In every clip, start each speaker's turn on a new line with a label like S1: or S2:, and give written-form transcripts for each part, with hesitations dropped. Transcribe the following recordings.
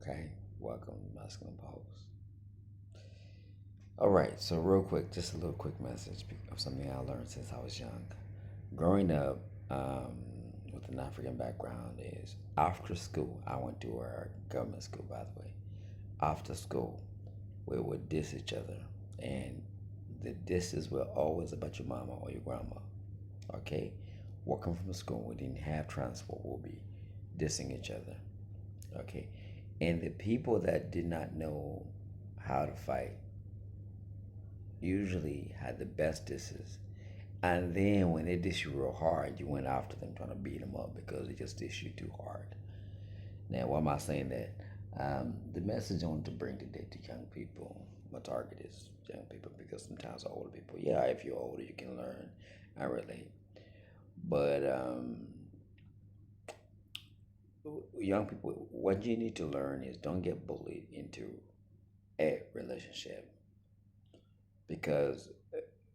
S1: Okay, welcome to Masculine Pose. All right, so real quick, just a little quick message of something I learned since I was young. Growing up with an African background is after school, I went to a government school, by the way. After school, we would diss each other, and the disses were always about your mama or your grandma. Okay, walking from school, we didn't have transport. We'll be dissing each other. Okay, and the people that did not know how to fight usually had the best disses. And then when they diss you real hard, you went after them trying to beat them up because they just diss you too hard. Now, why am I saying that? The message I want to bring today to young people, my target is young people because sometimes older people, yeah, if you're older, you can learn. I relate. But young people, what you need to learn is don't get bullied into a relationship because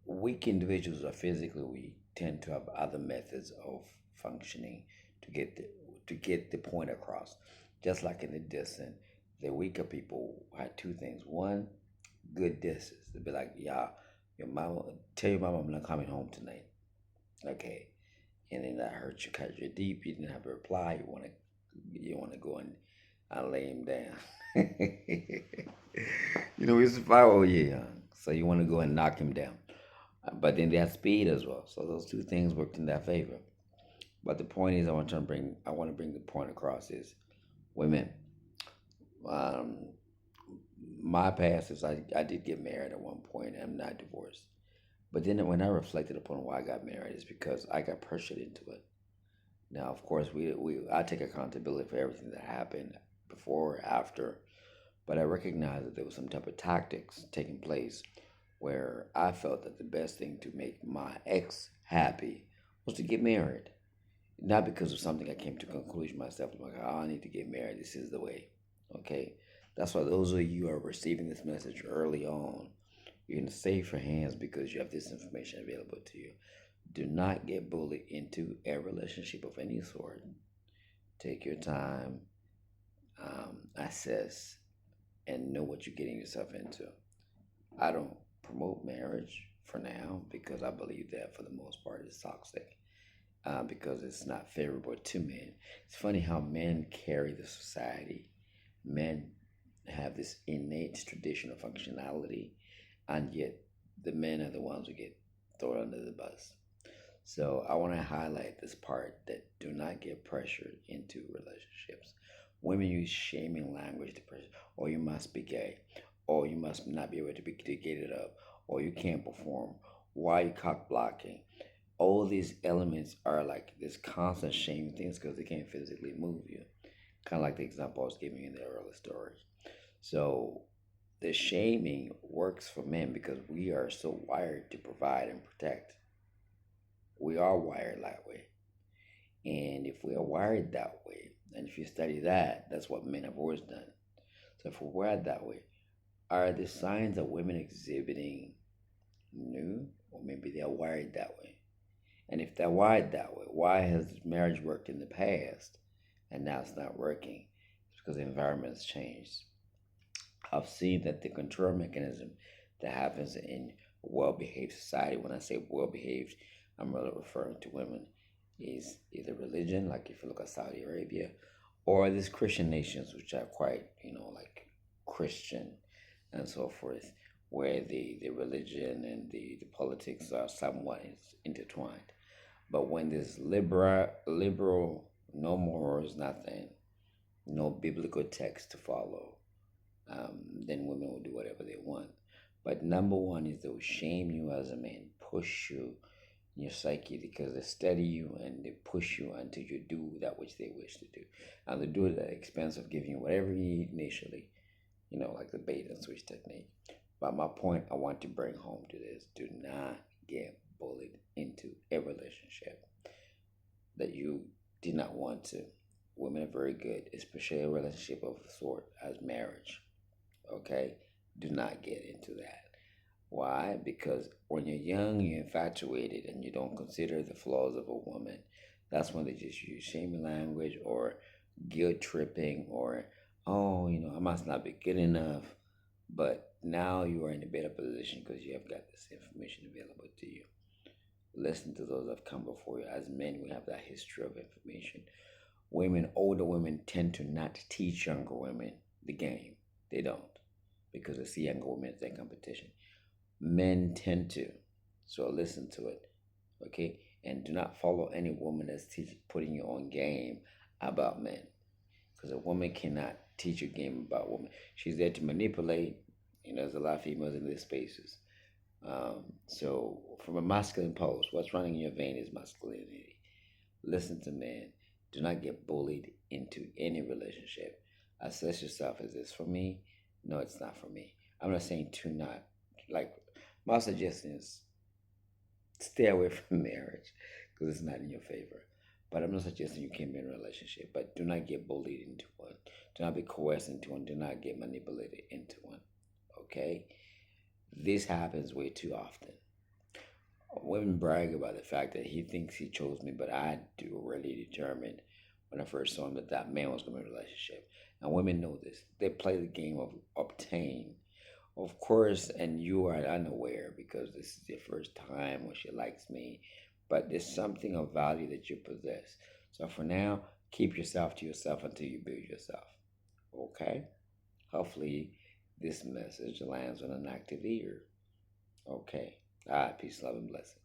S1: weak individuals are physically weak tend to have other methods of functioning to get the point across. Just like in the distance, the weaker people had two things. One, good distance. They'd be like, "Yeah, your mama, tell your mama I'm not coming home tonight." Okay, and then that hurts you because you're deep. You didn't have a reply. You want to go and lay him down. We survive all year young, so you want to go and knock him down. But then they have speed as well. So those two things worked in their favor. But the point is, I want to bring the point across is, women. Um, my past is I did get married at one point. I'm not divorced. But then when I reflected upon why I got married, is because I got pressured into it. Now, of course, we I take accountability for everything that happened before or after, but I recognized that there was some type of tactics taking place where I felt that the best thing to make my ex happy was to get married. Not because of something I came to conclusion myself. I'm like, oh, I need to get married. This is the way. Okay. That's why those of you who are receiving this message early on, you're in safer hands because you have this information available to you. Do not get bullied into a relationship of any sort. Take your time, assess, and know what you're getting yourself into. I don't promote marriage for now because I believe that for the most part it's toxic because it's not favorable to men. It's funny how men carry the society. Men have this innate traditional functionality, and yet the men are the ones who get thrown under the bus. So I want to highlight this part that do not get pressured into relationships. Women use shaming language to pressure, or you must be gay, or you must not be able to get it up, or you can't perform. Why are you cock blocking? All these elements are like this constant shaming things because they can't physically move you. Kind of like the example I was giving you in the earlier story. So the shaming works for men because we are so wired to provide and protect. We are wired that way. And if we are wired that way, and if you study that, that's what men have always done. So if we're wired that way, are the signs of women exhibiting new? Or maybe they're wired that way. And if they're wired that way, why has marriage worked in the past and now it's not working? It's because the environment has changed. I've seen that the control mechanism that happens in a well-behaved society, when I say well-behaved, I'm really referring to women, is either religion, like if you look at Saudi Arabia, or these Christian nations, which are quite, like Christian and so forth, where the religion and the politics are somewhat intertwined. But when there's liberal, no morals, nothing, no biblical text to follow, then women will do whatever they want. But number one is they'll shame you as a man, push you in your psyche because they study you and they push you until you do that which they wish to do. And they do it at the expense of giving you whatever you need initially, like the bait and switch technique. But my point I want to bring home to this, do not get bullied into a relationship that you did not want to. Women are very good, especially a relationship of the sort as marriage. Okay? Do not get into that. Why? Because when you're young, you're infatuated and you don't consider the flaws of a woman. That's when they just use shaming language or guilt tripping or Oh, I must not be good enough. But now you are in a better position because you have got this information available to you. Listen to those that have come before you. As men, we have that history of information. Women, older women, tend to not teach younger women the game. They don't because they see younger women as their competition. Men tend to. So listen to it, okay? And do not follow any woman that's putting you on game about men because a woman cannot teach a game about women. She's there to manipulate. There's a lot of females in these spaces. So, from a masculine pose, what's running in your vein is masculinity. Listen to men. Do not get bullied into any relationship. Assess yourself. Is this for me? No, it's not for me. I'm not saying to not. Like, my suggestion is stay away from marriage because it's not in your favor. But I'm not suggesting you can't be in a relationship. But do not get bullied into one. Do not be coerced into one. Do not get manipulated into one. Okay? This happens way too often. Women brag about the fact that he thinks he chose me, but I do really determined when I first saw him that that man was going to be in a relationship. And women know this. They play the game of obtain. Of course, and you are unaware because this is your first time when she likes me, but there's something of value that you possess. So for now, keep yourself to yourself until you build yourself. Okay? Hopefully, this message lands on an active ear. Okay. All right. Peace, love, and blessings.